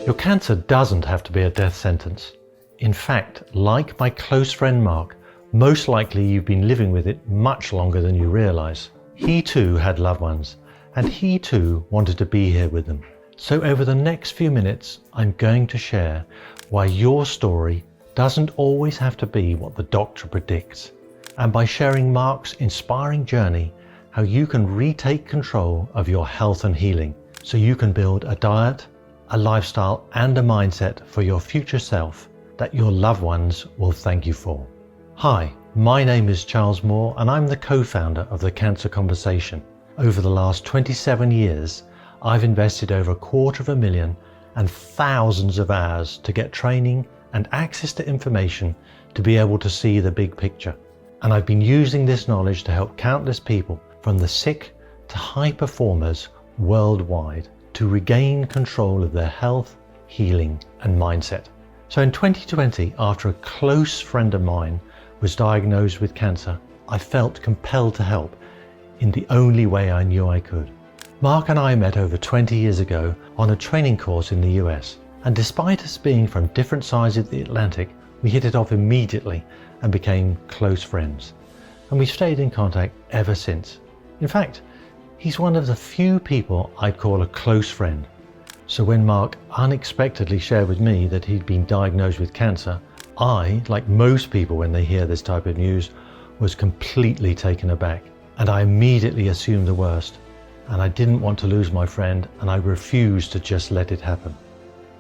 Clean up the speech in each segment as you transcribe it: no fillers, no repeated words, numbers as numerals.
Your cancer doesn't have to be a death sentence. In fact, like my close friend Mark, most likely you've been living with it much longer than you realise. He too had loved ones, and he too wanted to be here with them. So over the next few minutes, I'm going to share why your story doesn't always have to be what the doctor predicts, and by sharing Mark's inspiring journey, how you can retake control of your health and healing, so you can build a diet, a lifestyle and a mindset for your future self that your loved ones will thank you for. Hi, my name is Charles Moore and I'm the co-founder of The Cancer Conversation. Over the last 27 years, I've invested over $250,000 and thousands of hours to get training and access to information to be able to see the big picture. And I've been using this knowledge to help countless people, from the sick to high performers worldwide, to regain control of their health, healing and mindset. So in 2020, after a close friend of mine was diagnosed with cancer, I felt compelled to help in the only way I knew I could. Mark and I met over 20 years ago on a training course in the US, and despite us being from different sides of the Atlantic, we hit it off immediately and became close friends. And we've stayed in contact ever since. In fact, he's one of the few people I'd call a close friend. So when Mark unexpectedly shared with me that he'd been diagnosed with cancer, I, like most people when they hear this type of news, was completely taken aback. And I immediately assumed the worst. And I didn't want to lose my friend, and I refused to just let it happen.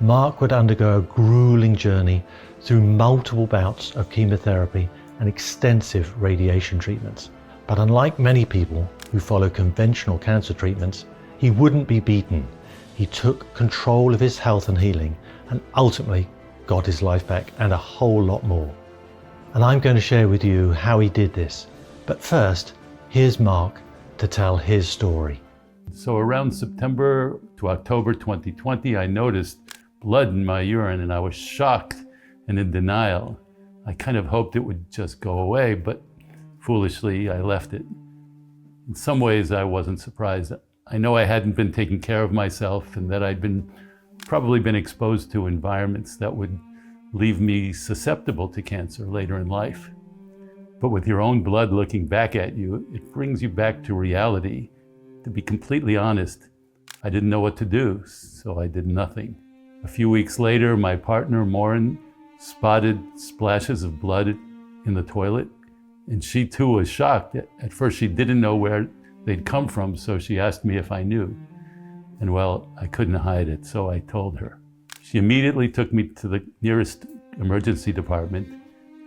Mark would undergo a grueling journey through multiple bouts of chemotherapy and extensive radiation treatments. But unlike many people who follow conventional cancer treatments, he wouldn't be beaten. He took control of his health and healing and ultimately got his life back and a whole lot more. And I'm going to share with you how he did this. But first, here's Mark to tell his story. So around September to October 2020, I noticed blood in my urine and I was shocked and in denial. I kind of hoped it would just go away, but foolishly, I left it. In some ways, I wasn't surprised. I know I hadn't been taking care of myself and that I'd probably been exposed to environments that would leave me susceptible to cancer later in life. But with your own blood looking back at you, it brings you back to reality. To be completely honest, I didn't know what to do, so I did nothing. A few weeks later, my partner, Maureen, spotted splashes of blood in the toilet. And she too was shocked. At first she didn't know where they'd come from, so she asked me if I knew. And well, I couldn't hide it, so I told her. She immediately took me to the nearest emergency department,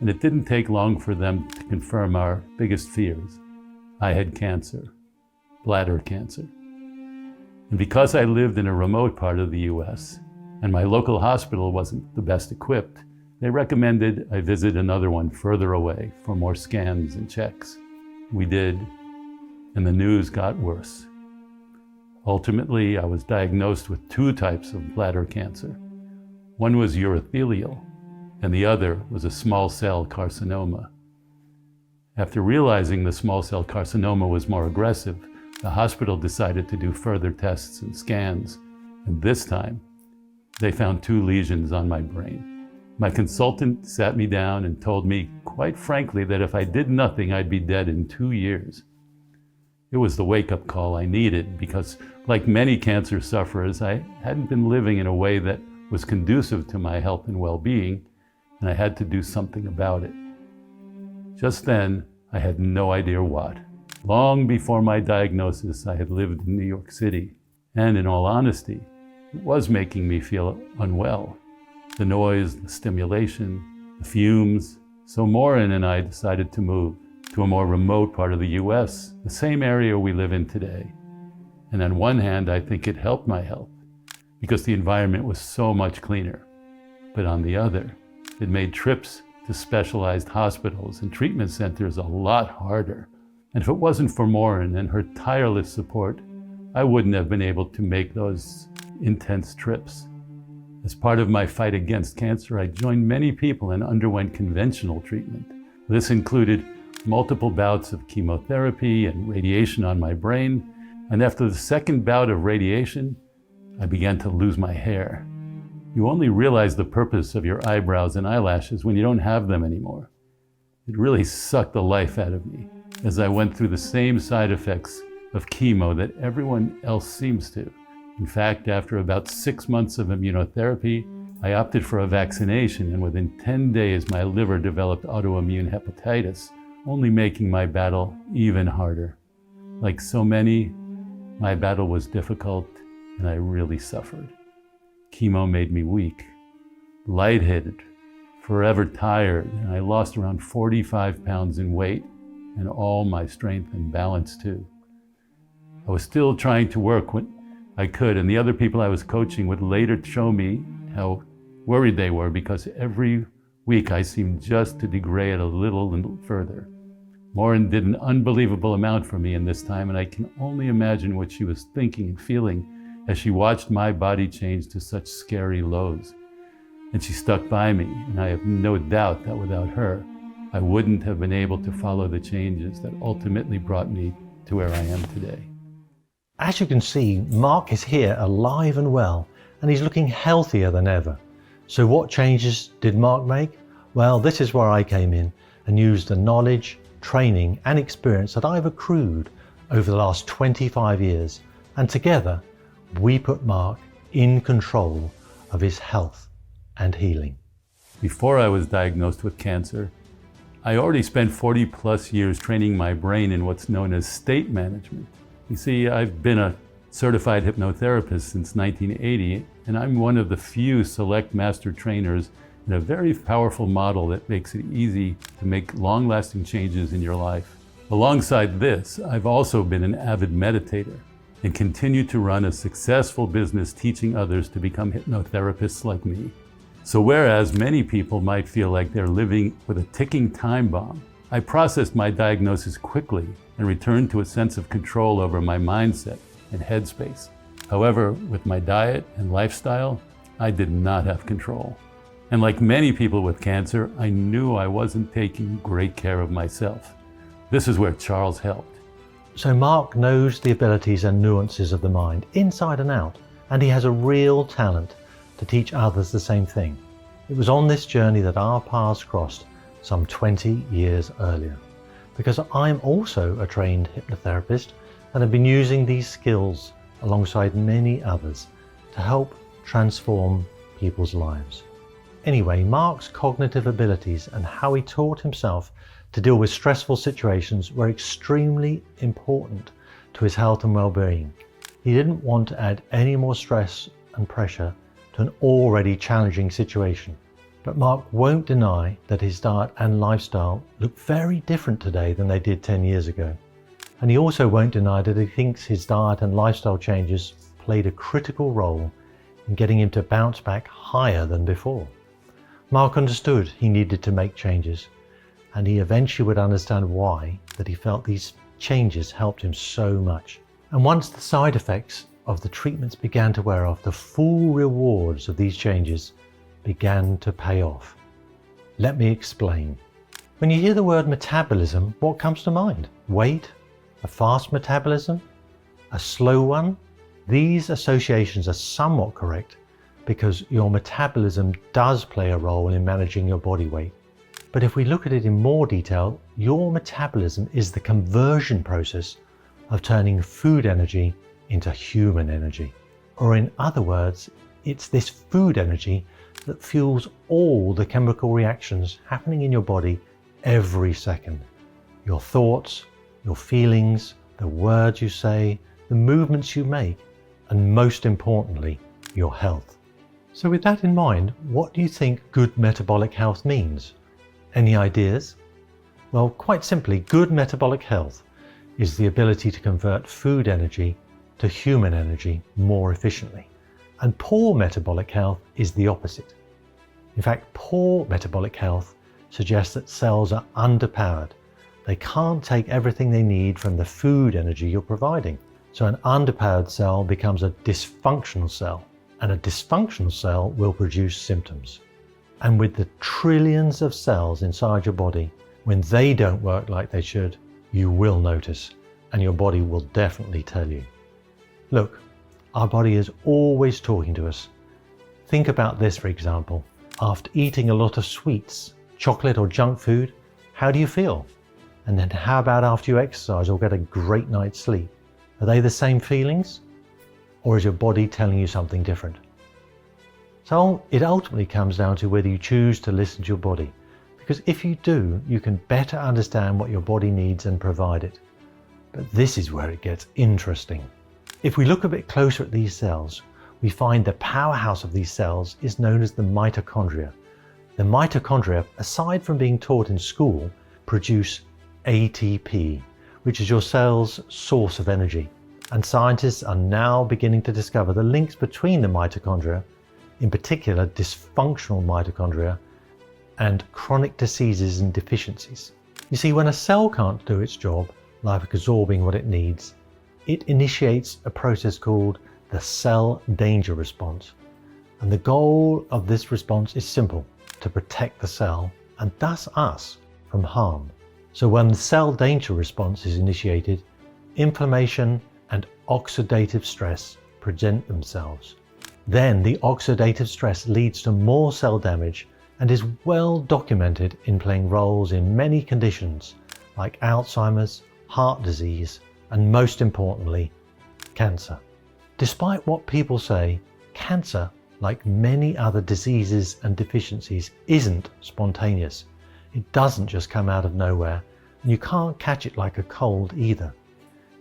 and it didn't take long for them to confirm our biggest fears. I had cancer, bladder cancer. And because I lived in a remote part of the US, and my local hospital wasn't the best equipped, they recommended I visit another one further away for more scans and checks. We did, and the news got worse. Ultimately, I was diagnosed with 2 types of bladder cancer. One was urothelial, and the other was a small cell carcinoma. After realizing the small cell carcinoma was more aggressive, the hospital decided to do further tests and scans, and this time, they found 2 lesions on my brain. My consultant sat me down and told me, quite frankly, that if I did nothing, I'd be dead in 2 years. It was the wake-up call I needed because, like many cancer sufferers, I hadn't been living in a way that was conducive to my health and well-being, and I had to do something about it. Just then, I had no idea what. Long before my diagnosis, I had lived in New York City, and in all honesty, it was making me feel unwell. The noise, the stimulation, the fumes. So Maureen and I decided to move to a more remote part of the US, the same area we live in today. And on one hand, I think it helped my health because the environment was so much cleaner. But on the other, it made trips to specialized hospitals and treatment centers a lot harder. And if it wasn't for Maureen and her tireless support, I wouldn't have been able to make those intense trips. As part of my fight against cancer, I joined many people and underwent conventional treatment. This included multiple bouts of chemotherapy and radiation on my brain, And after the second bout of radiation, I began to lose my hair. You only realize the purpose of your eyebrows and eyelashes when you don't have them anymore. It really sucked the life out of me as I went through the same side effects of chemo that everyone else seems to. In fact, after about 6 months of immunotherapy, I opted for a vaccination, and within 10 days, my liver developed autoimmune hepatitis, only making my battle even harder. Like so many, my battle was difficult, and I really suffered. Chemo made me weak, lightheaded, forever tired, and I lost around 45 pounds in weight, and all my strength and balance too. I was still trying to work when I could, and the other people I was coaching would later show me how worried they were because every week I seemed just to degrade a little further. Maureen did an unbelievable amount for me in this time, and I can only imagine what she was thinking and feeling as she watched my body change to such scary lows. And she stuck by me, and I have no doubt that without her, I wouldn't have been able to follow the changes that ultimately brought me to where I am today. As you can see, Mark is here alive and well, and he's looking healthier than ever. So what changes did Mark make? Well, this is where I came in and used the knowledge, training and experience that I've accrued over the last 25 years. And together, we put Mark in control of his health and healing. Before I was diagnosed with cancer, I already spent 40 plus years training my brain in what's known as state management. You see, I've been a certified hypnotherapist since 1980, and I'm one of the few select master trainers in a very powerful model that makes it easy to make long-lasting changes in your life. Alongside this, I've also been an avid meditator and continue to run a successful business teaching others to become hypnotherapists like me. So whereas many people might feel like they're living with a ticking time bomb, I processed my diagnosis quickly and returned to a sense of control over my mindset and headspace. However, with my diet and lifestyle, I did not have control. And like many people with cancer, I knew I wasn't taking great care of myself. This is where Charles helped. So Mark knows the abilities and nuances of the mind inside and out, and he has a real talent to teach others the same thing. It was on this journey that our paths crossed some 20 years earlier, because I'm also a trained hypnotherapist and have been using these skills alongside many others to help transform people's lives. Anyway, Mark's cognitive abilities and how he taught himself to deal with stressful situations were extremely important to his health and well-being. He didn't want to add any more stress and pressure to an already challenging situation. But Mark won't deny that his diet and lifestyle look very different today than they did 10 years ago. And he also won't deny that he thinks his diet and lifestyle changes played a critical role in getting him to bounce back higher than before. Mark understood he needed to make changes, and he eventually would understand why that he felt these changes helped him so much. And once the side effects of the treatments began to wear off, the full rewards of these changes began to pay off. Let me explain. When you hear the word metabolism, what comes to mind? Weight? A fast metabolism? A slow one? These associations are somewhat correct because your metabolism does play a role in managing your body weight. But if we look at it in more detail, your metabolism is the conversion process of turning food energy into human energy. Or in other words, it's this food energy that fuels all the chemical reactions happening in your body every second. Your thoughts, your feelings, the words you say, the movements you make, and most importantly, your health. So with that in mind, what do you think good metabolic health means? Any ideas? Well, quite simply, good metabolic health is the ability to convert food energy to human energy more efficiently. And poor metabolic health is the opposite. In fact, poor metabolic health suggests that cells are underpowered. They can't take everything they need from the food energy you're providing. So an underpowered cell becomes a dysfunctional cell, and a dysfunctional cell will produce symptoms. And with the trillions of cells inside your body, when they don't work like they should, you will notice, and your body will definitely tell you. Look, our body is always talking to us. Think about this, for example. After eating a lot of sweets, chocolate or junk food, how do you feel? And then how about after you exercise or get a great night's sleep? Are they the same feelings? Or is your body telling you something different? So it ultimately comes down to whether you choose to listen to your body. Because if you do, you can better understand what your body needs and provide it. But this is where it gets interesting. If we look a bit closer at these cells, we find the powerhouse of these cells is known as the mitochondria. The mitochondria, aside from being taught in school, produce ATP, which is your cell's source of energy. And scientists are now beginning to discover the links between the mitochondria, in particular dysfunctional mitochondria, and chronic diseases and deficiencies. You see, when a cell can't do its job, like absorbing what it needs, it initiates a process called the cell danger response. And the goal of this response is simple: to protect the cell, and thus us, from harm. So when the cell danger response is initiated, inflammation and oxidative stress present themselves. Then the oxidative stress leads to more cell damage and is well documented in playing roles in many conditions like Alzheimer's, heart disease, and most importantly, cancer. Despite what people say, cancer, like many other diseases and deficiencies, isn't spontaneous. It doesn't just come out of nowhere, and you can't catch it like a cold either.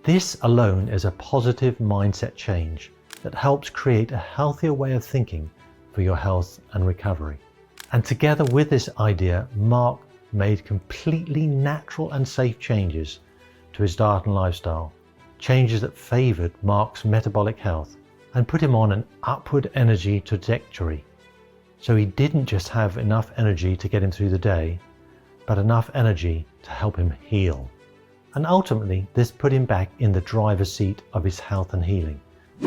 This alone is a positive mindset change that helps create a healthier way of thinking for your health and recovery. And together with this idea, Mark made completely natural and safe changes to his diet and lifestyle, changes that favored Mark's metabolic health and put him on an upward energy trajectory. So he didn't just have enough energy to get him through the day, but enough energy to help him heal. And ultimately, this put him back in the driver's seat of his health and healing.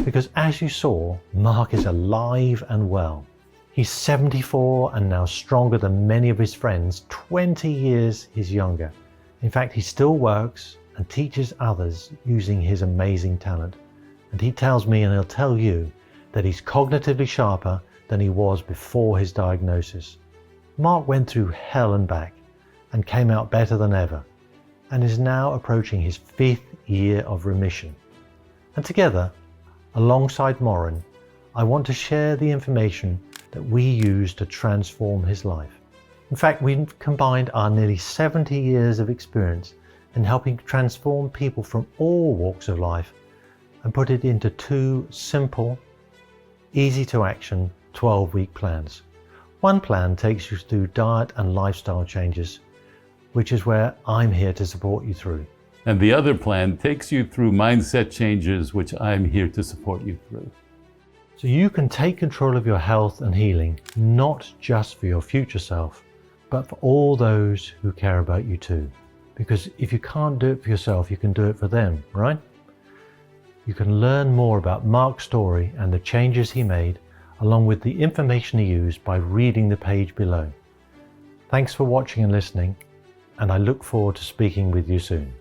Because as you saw, Mark is alive and well. He's 74 and now stronger than many of his friends, 20 years his younger. In fact, he still works and teaches others using his amazing talent. And he tells me, and he'll tell you, that he's cognitively sharper than he was before his diagnosis. Mark went through hell and back and came out better than ever, and is now approaching his 5th year of remission. And together, alongside Morin, I want to share the information that we use to transform his life. In fact, we've combined our nearly 70 years of experience in helping transform people from all walks of life and put it into 2 simple, easy to action 12-week plans. One plan takes you through diet and lifestyle changes, which is where I'm here to support you through. And the other plan takes you through mindset changes, which I'm here to support you through. So you can take control of your health and healing, not just for your future self, but for all those who care about you too. Because if you can't do it for yourself, you can do it for them, right? You can learn more about Mark's story and the changes he made, along with the information he used, by reading the page below. Thanks for watching and listening, and I look forward to speaking with you soon.